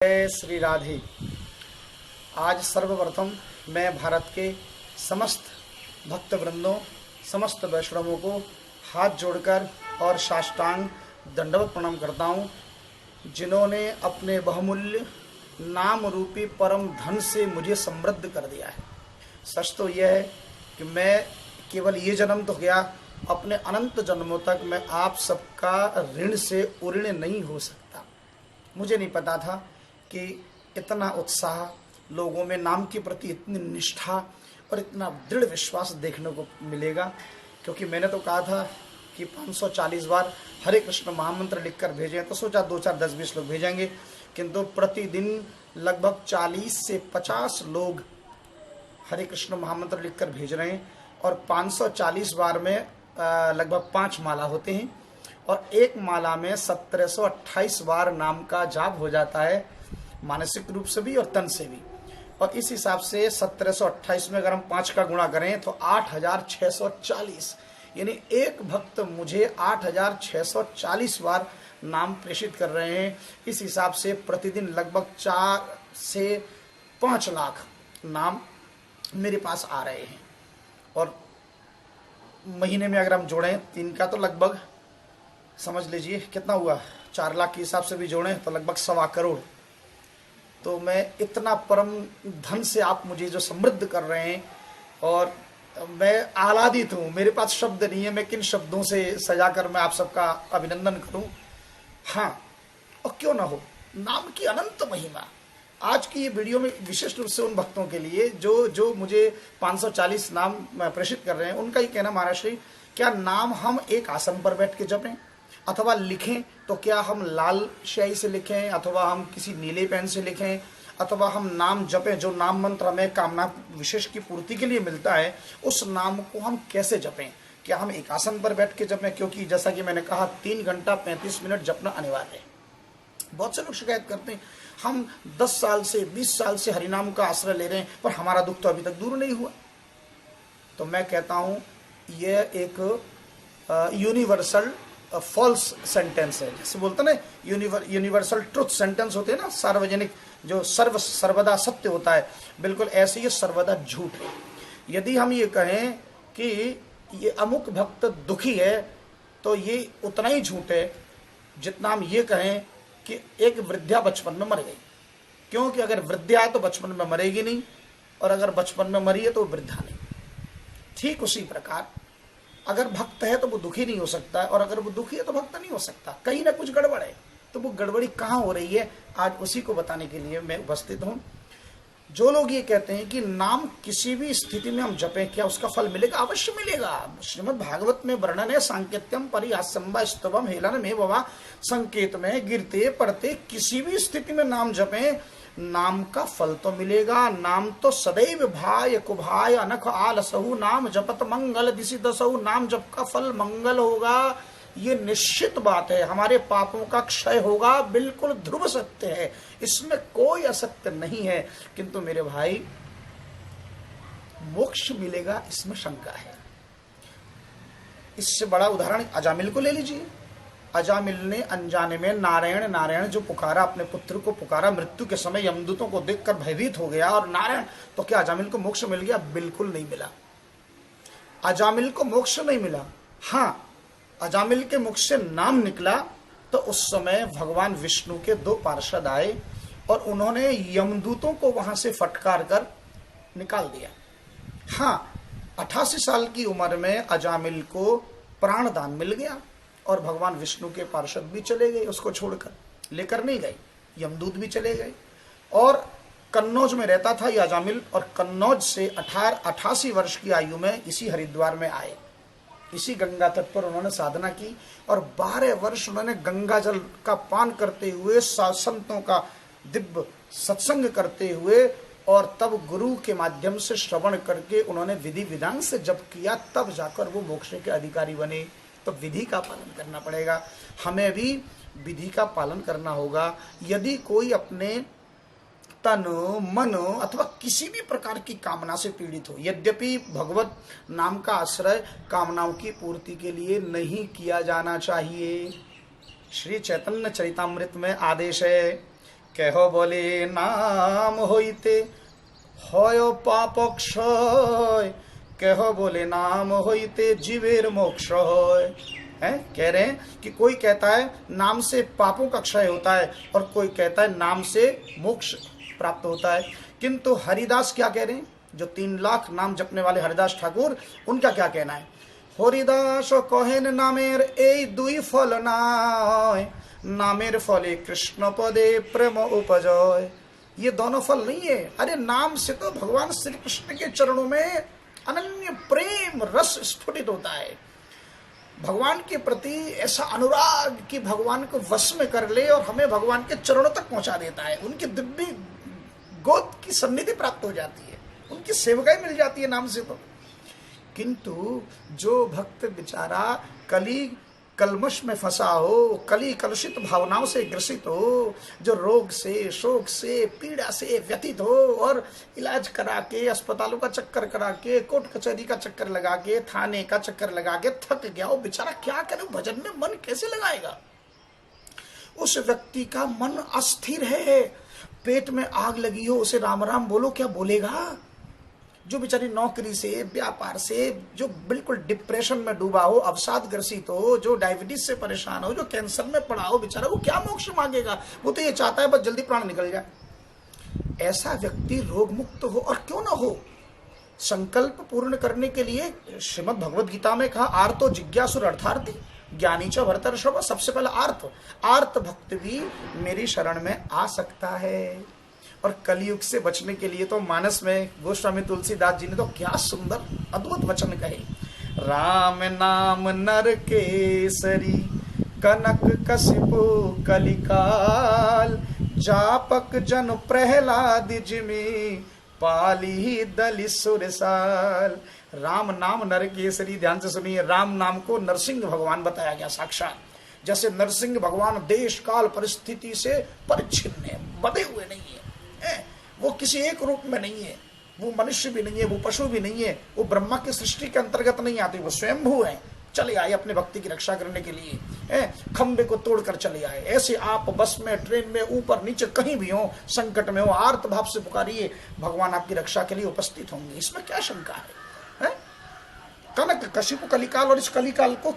जय श्री राधे। आज सर्वप्रथम मैं भारत के समस्त भक्त वृंदों, समस्त वैष्णवों को हाथ जोड़कर और साष्टांग दंडवत प्रणाम करता हूँ, जिन्होंने अपने बहुमूल्य नाम रूपी परम धन से मुझे समृद्ध कर दिया है। सच तो यह है कि मैं केवल ये जन्म तो गया, अपने अनंत जन्मों तक मैं आप सबका ऋण से उऋण नहीं हो सकता। मुझे नहीं पता था कि इतना उत्साह लोगों में नाम के प्रति, इतनी निष्ठा और इतना दृढ़ विश्वास देखने को मिलेगा, क्योंकि मैंने तो कहा था कि 540 बार हरे कृष्ण महामंत्र लिखकर भेजें, तो सोचा 2 4 10 20 लोग भेजेंगे, किंतु प्रतिदिन लगभग 40 से 50 लोग हरे कृष्ण महामंत्र लिखकर भेज रहे हैं। और 540 बार में लगभग 5 माला होते हैं और एक माला में 1728 बार नाम का जाप हो जाता है, मानसिक रूप से भी और तन से भी। और इस हिसाब से 1728 में अगर हम 5 का गुणा करें तो 8640, यानी एक भक्त मुझे 8640 बार नाम प्रेषित कर रहे हैं। इस हिसाब से प्रतिदिन लगभग 4 से 5 लाख नाम मेरे पास आ रहे हैं। और महीने में अगर हम जोड़ें 3 का तो लगभग समझ लीजिए कितना हुआ, 4 लाख के हिसाब से भी जोड़ें तो लगभग 1.25 करोड़। तो मैं इतना परम धन से आप मुझे जो समृद्ध कर रहे हैं, और मैं आह्लादित हूँ, मेरे पास शब्द नहीं है, मैं किन शब्दों से सजाकर मैं आप सबका अभिनंदन करूँ। हाँ, और क्यों ना हो, नाम की अनंत महिमा। आज की ये वीडियो में विशेष रूप से उन भक्तों के लिए जो मुझे 540 नाम प्रेषित कर रहे हैं, उनका ही कहना महाराज श्री, क्या नाम हम एक आसन पर बैठ के जपें अथवा लिखें तो क्या हम लाल स्याही से लिखें अथवा हम किसी नीले पेन से लिखें, अथवा हम नाम जपें जो नाम मंत्र हमें कामना विशेष की पूर्ति के लिए मिलता है, उस नाम को हम कैसे जपें? क्या हम एक आसन पर बैठ के जपें? क्योंकि जैसा कि मैंने कहा 3 घंटा 35 मिनट जपना अनिवार्य है। बहुत से लोग शिकायत करते हैं, हम 10 साल से 20 साल से हरिनाम का आश्रय ले रहे हैं पर हमारा दुख तो अभी तक दूर नहीं हुआ। तो मैं कहता हूं यह एक यूनिवर्सल फॉल्स सेंटेंस है, जैसे बोलते ना यूनिवर्सल ट्रुथ सेंटेंस होते हैं ना, सार्वजनिक जो सर्वदा सत्य होता है, बिल्कुल ऐसे ही सर्वदा झूठ है। यदि हम ये कहें कि ये अमुक भक्त दुखी है तो ये उतना ही झूठ है जितना हम ये कहें कि एक वृद्धा बचपन में मर गई। क्योंकि अगर वृद्धा है तो बचपन में मरेगी नहीं, और अगर बचपन में मरी है तो वृद्धा नहीं। ठीक उसी प्रकार अगर भक्त है तो वो दुखी नहीं हो सकता, और अगर वो दुखी है तो भक्त नहीं हो सकता। कहीं ना कुछ गड़बड़ है, तो वो गड़बड़ी कहाँ हो रही है, आज उसी को बताने के लिए मैं उपस्थित हूँ। जो लोग ये कहते हैं कि नाम किसी भी स्थिति में हम जपें, क्या उसका फल मिलेगा? अवश्य मिलेगा। श्रीमद् भागवत में वर्णन है, सांकेत्यम परिहास्यम स्तवम हेलन में बवा, संकेत में गिरते पड़ते किसी भी स्थिति में नाम जपें, नाम का फल तो मिलेगा। नाम तो सदैव भाय कुभाय अनख आलसहु, नाम जपत मंगल दिशि दसहु, नाम जप का फल मंगल होगा, ये निश्चित बात है। हमारे पापों का क्षय होगा, बिल्कुल ध्रुव सत्य है, इसमें कोई असत्य नहीं है। किंतु मेरे भाई, मोक्ष मिलेगा इसमें शंका है। इससे बड़ा उदाहरण अजामिल को ले लीजिए। अजामिल ने अनजाने में नारायण नारायण जो पुकारा, अपने पुत्र को पुकारा, मृत्यु के समय यमदूतों को देखकर भयभीत हो गया और नारायण, तो क्या अजामिल को मोक्ष मिल गया? बिल्कुल नहीं मिला। अजामिल को मोक्ष नहीं मिला। हाँ, अजामिल के मुख से नाम निकला तो उस समय भगवान विष्णु के 2 पार्षद आए और उन्होंने यमदूतों को वहां से फटकार कर निकाल दिया। हाँ, 88 साल की उम्र में अजामिल को प्राण दान मिल गया और भगवान विष्णु के पार्षद भी चले गए, उसको छोड़कर लेकर नहीं गए, यमदूत भी चले गए। और कन्नौज में रहता था यह अजामिल, और कन्नौज से 88 वर्ष की आयु में इसी हरिद्वार में आए। इसी गंगा तट पर उन्होंने साधना की और 12 वर्ष उन्होंने गंगा जल का पान करते हुए, संतों का दिव्य सत्संग करते हुए, और तब गुरु के माध्यम से श्रवण करके उन्होंने विधि विधान से जप किया, तब जाकर वो मोक्ष के अधिकारी बने। तो विधि का पालन करना पड़ेगा, हमें भी विधि का पालन करना होगा। यदि कोई अपने तन मन अथवा किसी भी प्रकार की कामना से पीड़ित हो, यद्यपि भगवत नाम का आश्रय कामनाओं की पूर्ति के लिए नहीं किया जाना चाहिए। श्री चैतन्य चरितामृत में आदेश है कहो बोले नाम होइते হয় পাপ ক্ষয়, कहो बोले नाम होइते जीवेर मोक्ष होय। है कह रहे हैं कि कोई कहता है नाम से पापों का क्षय होता है और कोई कहता है नाम से मोक्ष प्राप्त होता है। किंतु हरिदास क्या कह रहे हैं, जो 3 लाख नाम जपने वाले हरिदास ठाकुर, उनका क्या कहना है, हरिदास कहेन नामेर এই দুই ফল নাই, नामेर फले कृष्ण पदे प्रेम उपजय। ये दोनों फल नहीं है। अरे नाम से तो भगवान श्री कृष्ण के चरणों में अनन्य प्रेम रस स्फुटित होता है। भगवान के प्रति ऐसा अनुराग कि भगवान को वश में कर ले और हमें भगवान के चरणों तक पहुंचा देता है। उनकी दिव्य गोद की सन्निधि प्राप्त हो जाती है, उनकी सेवकाई मिल जाती है नाम से तो। किंतु जो भक्त बेचारा कली कलमश में फंसा हो, कली कलुषित भावनाओं से ग्रसित हो, जो रोग से, शोक से, पीड़ा से व्यथित हो और इलाज करा के, अस्पतालों का चक्कर करा के, कोर्ट कचहरी का चक्कर लगा के, थाने का चक्कर लगा के थक गया हो, बेचारा क्या करे, भजन में मन कैसे लगाएगा। उस व्यक्ति का मन अस्थिर है, पेट में आग लगी हो, उसे राम राम बोलो, क्या बोलेगा। जो बेचारी नौकरी से, व्यापार से, जो बिल्कुल डिप्रेशन में डूबा हो, अवसाद ग्रसित हो, जो डायबिटीज से परेशान हो, जो कैंसर में पड़ा हो, बेचारा वो क्या मोक्ष मांगेगा। वो तो ये चाहता है बस जल्दी प्राण निकल जाए। ऐसा व्यक्ति रोग मुक्त हो, और क्यों ना हो। संकल्प पूर्ण करने के लिए श्रीमद् भगवद गीता में कहा, आर्तो जिज्ञासुर अर्थार्थी ज्ञानी च भरतर्षभ। सबसे पहला आर्त भक्त भी मेरी शरण में आ सकता है। और कलयुग से बचने के लिए तो मानस में गोस्वामी तुलसीदास जी ने तो क्या सुंदर अद्भुत वचन कहे, राम नाम नर केसरी कनक कसिपु कलिकाल, जापक जन प्रहलाद जिमी पाली दलि सुरसाल। राम नाम नर केसरी, ध्यान से सुनिए, राम नाम को नरसिंह भगवान बताया गया साक्षात। जैसे नरसिंह भगवान देश काल परिस्थिति से परिच्छिन्न है, बधे हुए नहीं है, वो किसी एक रूप में नहीं है, वो मनुष्य भी नहीं है, वो पशु भी नहीं है, वो ब्रह्मा की सृष्टि के अंतर्गत नहीं आते, वो स्वयंभू है। चले आए अपने भक्ति की रक्षा करने के लिए, खंबे को तोड़कर चले आए। ऐसे आप बस में, ट्रेन में, ऊपर नीचे कहीं भी हो, संकट में हो, आर्त भाव से पुकारिए, भगवान आपकी रक्षा के लिए उपस्थित होंगे। इसमें क्या शंका है? कनक कशिपु कलिकाल, और इस कलिकाल को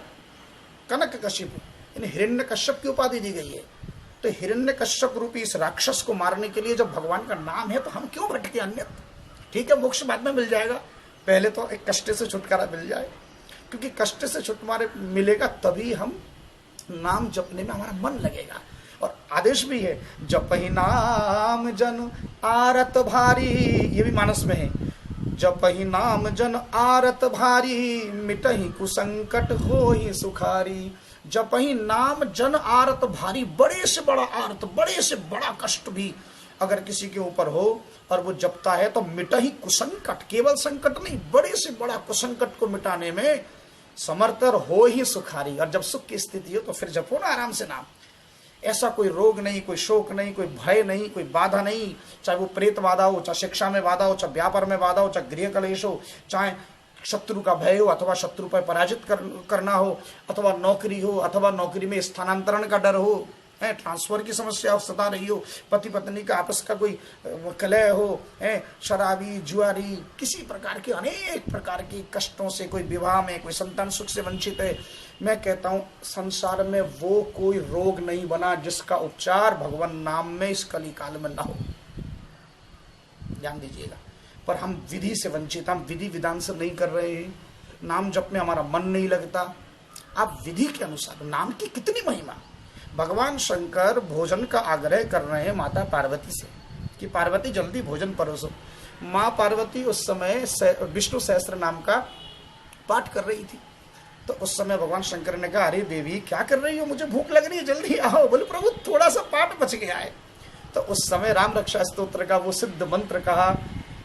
कनक कशिपु हिरण्यकश्यप की उपाधि दी गई है। तो हिरण्यकश्यप रूपी इस राक्षस को मारने के लिए जब भगवान का नाम है तो हम क्यों भटके अन्यत्र। ठीक है, मोक्ष बाद में मिल जाएगा, पहले तो एक कष्ट से छुटकारा मिल जाए, क्योंकि कष्ट से छुटकारा मिलेगा तभी हम नाम जपने में हमारा मन लगेगा। और आदेश भी है, जपहि नाम जन आरत भारी, ये भी मानस में है, जपहि नाम जन आरत भारी मिटहि कुसंकट होहि सुखारी। जपहि नाम जन आरत भारी, बड़े से बड़ा आर्त, बड़े से बड़ा कष्ट भी अगर किसी के ऊपर हो और वो जपता है तो मिटहि कुसंकट, केवल संकट नहीं, बड़े से बड़ा कुसंकट को मिटाने में समर्थ हो ही सुखारी। और जब सुख की स्थिति हो तो फिर जपो ना आराम से नाम। ऐसा कोई रोग नहीं, कोई शोक नहीं, कोई भय नहीं, कोई बाधा नहीं, चाहे वो प्रेत बाधा हो, चाहे शिक्षा में बाधा हो, चाहे व्यापार में बाधा हो, चाहे गृह कलेश हो, चाहे शत्रु का भय हो, अथवा शत्रु पर पराजित करना हो, अथवा नौकरी हो, अथवा नौकरी में स्थानांतरण का डर हो, ट्रांसफर की समस्या सता रही हो, पति पत्नी का आपस का कोई कलह हो, शराबी जुआरी, किसी प्रकार के अनेक प्रकार के कष्टों से, कोई विवाह में, कोई संतान सुख से वंचित है, मैं कहता हूं संसार में वो कोई रोग नहीं बना जिसका उपचार भगवान नाम में इस कली काल में ना हो। ध्यान दीजिएगा। पर हम विधि से वंचित, हम विधि विधान से नहीं कर रहे हैं, नाम जप में हमारा मन नहीं लगता। आप विधि के अनुसार, नाम की कितनी महिमा। भगवान शंकर भोजन का आग्रह कर रहे हैं माता पार्वती से कि पार्वती जल्दी भोजन परोसो। माँ पार्वती उस समय विष्णु सहस्त्र नाम का पाठ कर रही थी। तो उस समय भगवान शंकर ने कहा, अरे देवी क्या कर रही हो, मुझे भूख लग रही है, जल्दी आओ। बोले प्रभु थोड़ा सा पाठ बच गया है। तो उस समय राम रक्षा स्तोत्र का वो सिद्ध मंत्र कहा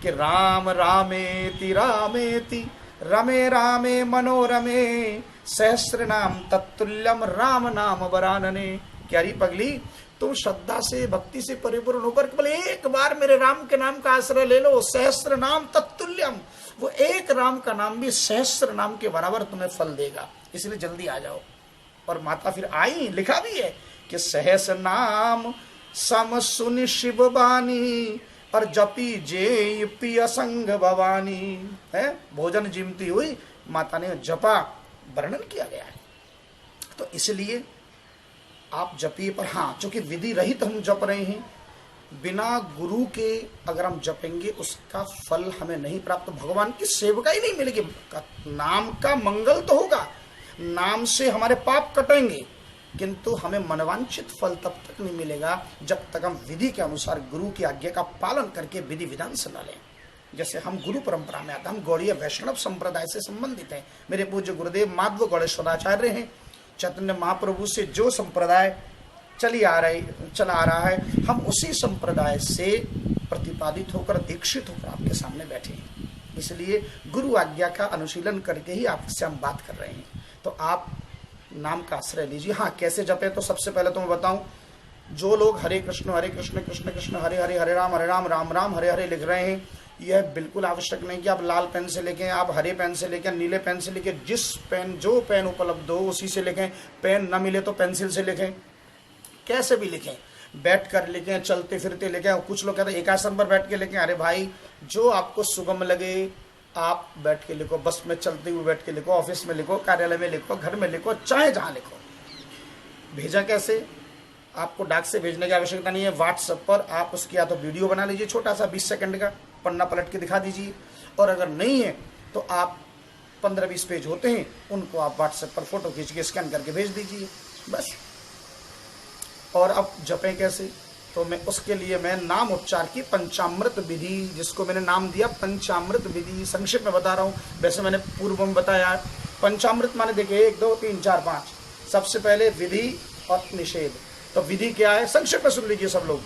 कि राम रामेति रामेति रमे रामे मनोरमे सहस्र नाम तत्तुल्यम राम नाम वरानने। क्यारी पगली, तुम श्रद्धा से, भक्ति से परिपूर्ण होकर केवल एक बार मेरे राम के नाम का आश्रय ले लो। सहस्र नाम तत्तुल्यम, वो एक राम का नाम भी सहस्र नाम के बराबर तुम्हें फल देगा, इसलिए जल्दी आ जाओ। और माता फिर आई, लिखा भी है कि सहस्र नाम सम सुनि शिव बानी, और जपी जे पिय संग भवानी। है, भोजन जिमती हुई माता ने जपा वर्णन किया गया है। तो इसलिए आप जपिए, पर हाँ, चूंकि विधि रहित हम जप रहे हैं, बिना गुरु के अगर हम जपेंगे उसका फल हमें नहीं प्राप्त, भगवान की सेवका ही नहीं मिलेगी। नाम का मंगल तो होगा, नाम से हमारे पाप कटेंगे, किंतु हमें मनवांछित फल तब तक नहीं मिलेगा जब तक हम विधि के अनुसार गुरु की आज्ञा का पालन करके विधि विधान से न लें। जैसे हम गुरु परंपरा में आते, हम गौड़ीय वैष्णव संप्रदाय से संबंधित हैं। मेरे पूज्य गुरुदेव माधव गौड़ेश्वराचार्य हैं। चैतन्य महाप्रभु से जो संप्रदाय चला आ रहा है, हम उसी संप्रदाय से प्रतिपादित होकर, दीक्षित होकर आपके सामने बैठे हैं। इसलिए गुरु आज्ञा का अनुशीलन करके ही आपसे हम बात कर रहे हैं। तो आप नाम का आश्रय लीजिए। हाँ, कैसे जपे? तो सबसे पहले तो मैं बताऊं, जो लोग हरे कृष्ण कृष्ण कृष्ण हरे हरे, हरे राम राम राम हरे हरे लिख रहे हैं, यह बिल्कुल आवश्यक नहीं कि आप लाल पेन से लिखें, आप हरे पेन से लिखें, नीले पेन से लिखें। जिस पेन, जो पेन उपलब्ध हो उसी से लिखें। पेन न मिले तो पेंसिल से लिखें, कैसे भी लिखें, बैठ कर लिखें, चलते फिरते लिखें। कुछ लोग कहते हैं एकासन पर बैठ के लिखें। अरे भाई, जो आपको सुगम लगे आप बैठ के लिखो, बस में चलते हुए बैठ के लिखो, ऑफिस में लिखो, कार्यालय में लिखो, घर में लिखो, चाहे जहां लिखो। भेजा कैसे? आपको डाक से भेजने की आवश्यकता नहीं है। व्हाट्सएप पर आप उसकी या तो वीडियो बना लीजिए, छोटा सा 20 सेकंड का, पन्ना पलट के दिखा दीजिए। और अगर नहीं है तो आप 15-20 पेज होते हैं, उनको आप व्हाट्सएप पर फोटो खींच के स्कैन करके भेज दीजिए, बस। और अब जपें कैसे? तो मैं उसके लिए मैं नाम उपचार की पंचामृत विधि, जिसको मैंने नाम दिया पंचामृत विधि, संक्षिप्त में बता रहा हूँ। वैसे मैंने पूर्व में बताया है। पंचामृत माने देखिए 1 2 3 4 5। सबसे पहले विधि और निषेध। तो विधि क्या है? संक्षिप्त में सुन लीजिए सब लोग।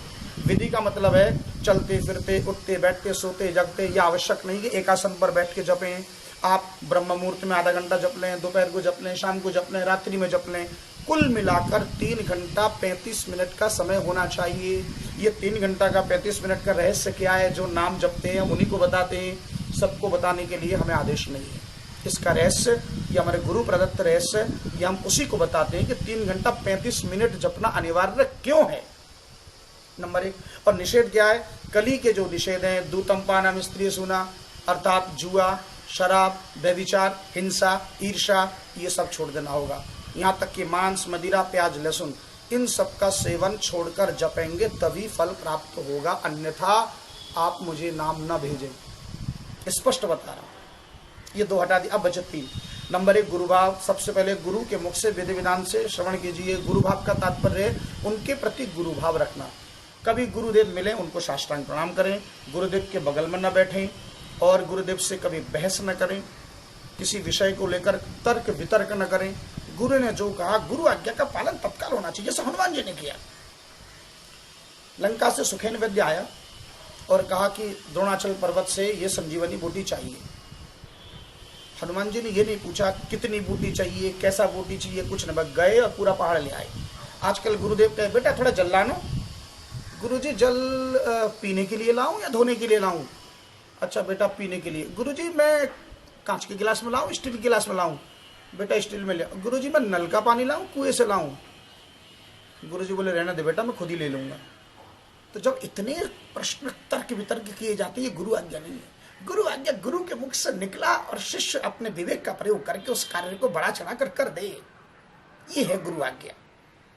विधि का मतलब है चलते फिरते, उठते बैठते, सोते जगते। यह आवश्यक नहीं कि एक आसन पर बैठ के जपें। आप ब्रह्म मुहूर्त में आधा घंटा जप लें, दोपहर को जप लें, शाम को जप लें, रात्रि में जप लें। कुल मिलाकर 3 घंटा 35 मिनट का समय होना चाहिए। ये 3 घंटा का 35 मिनट का रहस्य क्या है? जो नाम जपते हैं उन्हीं को बताते हैं, सबको बताने के लिए हमें आदेश नहीं है। इसका रहस्य, ये हमारे गुरु प्रदत्त रहस्य, ये हम उसी को बताते हैं कि 3 घंटा 35 मिनट जपना अनिवार्य क्यों है, नंबर 1। और निषेध क्या है? कली के जो निषेध हैं, दूतमपानम, स्त्री सुना अर्थात जुआ, शराब, व्यभिचार, हिंसा, ईर्षा, ये सब छोड़ देना होगा। यहाँ तक कि मांस, मदिरा, प्याज, लहसुन, इन सब का सेवन छोड़कर जपेंगे तभी फल प्राप्त होगा, अन्यथा आप मुझे नाम न भेजें। स्पष्ट बता रहा हूँ। ये 2 हटा दिया, अब बचे 3। नंबर 1 गुरुभाव। सबसे पहले गुरु के मुख से विधि विधान से श्रवण कीजिए। गुरुभाव का तात्पर्य है उनके प्रति गुरुभाव रखना। कभी गुरुदेव मिले उनको साष्टांग प्रणाम करें, गुरुदेव के बगल में न बैठें, और गुरुदेव से कभी बहस न करें, किसी विषय को लेकर तर्क वितर्क न करें। गुरु ने जो कहा, गुरु आज्ञा का पालन तत्काल होना चाहिए, जैसे हनुमान जी ने किया। लंका से सुखेन वैद्य आया और कहा कि द्रोणाचल पर्वत से ये संजीवनी बूटी चाहिए। हनुमान जी ने ये नहीं पूछा कितनी बूटी चाहिए, कैसा बूटी चाहिए, कुछ नहीं, बस गए और पूरा पहाड़ ले आए। आजकल गुरुदेव कहे बेटा थोड़ा जल लाना। गुरुजी जल पीने के लिए लाऊं या धोने के लिए लाऊं? अच्छा बेटा पीने के लिए। गुरुजी मैं कांच के गिलास में लाऊं, स्टील के गिलास में लाऊं? बेटा स्टील में ले। गुरुजी मैं नल का पानी लाऊं, कुएं से लाऊं? गुरुजी बोले रहने दे बेटा, मैं खुद ही ले लूंगा। तो जब इतने प्रश्न तर्क वितर्क किए जाते हैं, ये गुरु आज्ञा नहीं है। गुरु आज्ञा गुरु के मुख से निकला और शिष्य अपने विवेक का प्रयोग करके उस कार्य को बढ़ा चढ़ा कर दे, ये है गुरु आज्ञा।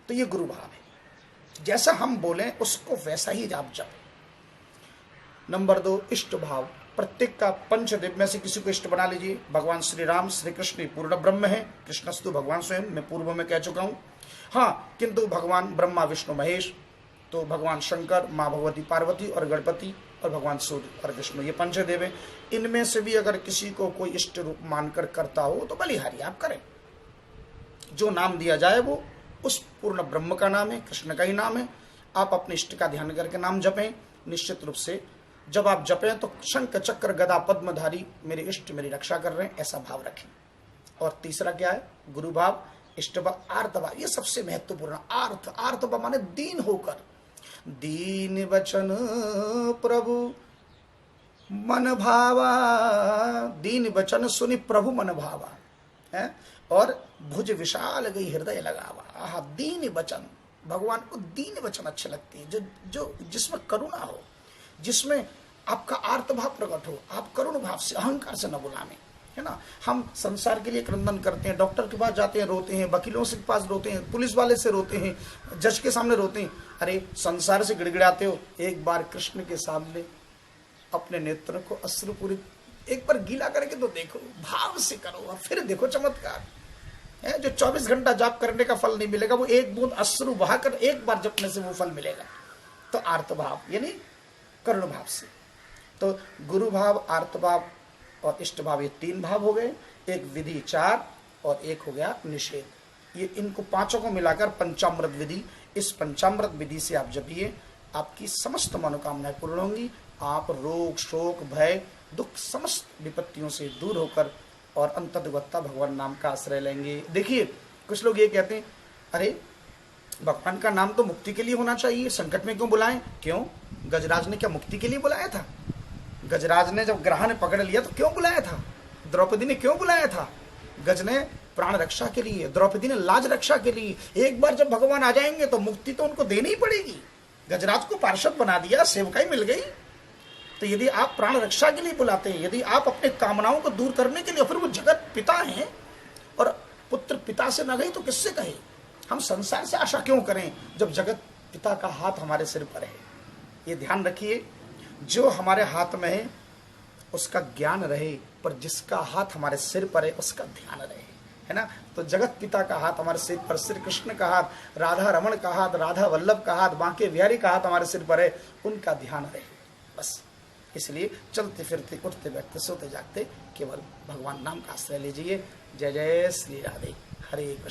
तो ये गुरु भाव है, जैसा हम बोलें उसको वैसा ही आप जप। नंबर 2 इष्ट भाव। प्रत्येक का पंचदेव में से किसी को इष्ट बना लीजिए। भगवान श्री राम, श्री कृष्ण पूर्ण ब्रह्म है, कृष्णस्तु भगवान स्वयं, मैं पूर्व में कह चुका हूँ। हाँ, किंतु भगवान ब्रह्मा विष्णु महेश, तो भगवान शंकर, माँ भगवती पार्वती और गणपति और भगवान सूर्य और विष्णु, ये पंचदेव हैं। इनमें से भी अगर किसी को कोई इष्ट रूप मानकर करता हो तो बलिहारी आप करें। जो नाम दिया जाए वो उस पूर्ण ब्रह्म का नाम है, कृष्ण का ही नाम है। आप अपने इष्ट का ध्यान करके नाम जपें। निश्चित रूप से जब आप जपें तो शंख चक्र गदा पद्मधारी मेरे इष्ट मेरी रक्षा कर रहे हैं, ऐसा भाव रखें। और तीसरा क्या है? गुरु भाव, इष्ट भाव, आर्त भाव। ये सबसे महत्वपूर्ण। आर्त भाव माने दीन होकर, दीन वचन प्रभु मन भावा, दीन वचन सुनि प्रभु मन भावा है। और भुज विशाल गई हृदय लगावा। आहा, दीन वचन भगवान को दीन वचन अच्छे लगते हैं, जो जो जिसमें करुणा हो, जिसमें आपका आर्तभाव प्रकट हो, आप करुण भाव से, अहंकार से न बुलाने, है ना। हम संसार के लिए क्रंदन करते हैं, डॉक्टर के पास जाते हैं रोते हैं, वकीलों से पास रोते हैं, पुलिस वाले से रोते हैं, जज के सामने रोते हैं। अरे संसार से गिड़गिड़ाते हो, एक बार कृष्ण के सामने अपने नेत्र को अश्रुपूरित एक बार गीला करके तो देखो, भाव से करो, और फिर देखो चमत्कार है। जो 24 घंटा जाप करने का फल नहीं मिलेगा, वो एक बूंद अश्रु बहाकर एक बार जपने से वो फल मिलेगा। तो आर्तभाव यानी करुण भाव से। तो गुरु भाव, आर्तभाव और इष्ट भाव, ये 3 भाव हो गए। एक विधि 4 और एक हो गया निषेध। ये इनको पांचों को मिलाकर पंचामृत विधि। इस पंचामृत विधि से आप जपिए, आपकी समस्त मनोकामनाएं पूर्ण होंगी। आप रोग, शोक, भय, दुख, समस्त विपत्तियों से दूर होकर और अंतर्गता भगवान नाम का आश्रय लेंगे। देखिए कुछ लोग ये कहते हैं, अरे भगवान का नाम तो मुक्ति के लिए होना चाहिए, संकट में क्यों बुलाएं? क्यों? गजराज ने क्या मुक्ति के लिए बुलाया था? गजराज ने जब ग्रह ने पकड़ लिया तो क्यों बुलाया था? द्रौपदी ने क्यों बुलाया था? गज ने प्राण रक्षा के लिए, द्रौपदी ने लाज रक्षा के लिए। एक बार जब भगवान आ जाएंगे तो मुक्ति तो उनको देनी ही पड़ेगी। गजराज को पार्षद बना दिया, सेवकाई मिल गई। तो यदि आप प्राण रक्षा के लिए बुलाते हैं, यदि आप अपने कामनाओं को दूर करने के लिए, फिर वो जगत पिता हैं और पुत्र पिता से न गई तो किससे कहे? हम संसार से आशा क्यों करें जब जगत पिता का हाथ हमारे सिर पर है? ये ध्यान रखिए, जो हमारे हाथ में है उसका ज्ञान रहे, पर जिसका हाथ हमारे सिर पर है उसका ध्यान रहे, है ना। तो जगत पिता का हाथ हमारे सिर पर, श्री कृष्ण का हाथ, राधा रमण का हाथ, राधा वल्लभ का हाथ, बांके बिहारी का हाथ हमारे सिर पर है, उनका ध्यान रहे बस। इसलिए चलते फिरते, उठते बैठते, सोते जागते केवल भगवान नाम का आश्रय लीजिए। जय जय श्री राधे। हरे कृष्ण।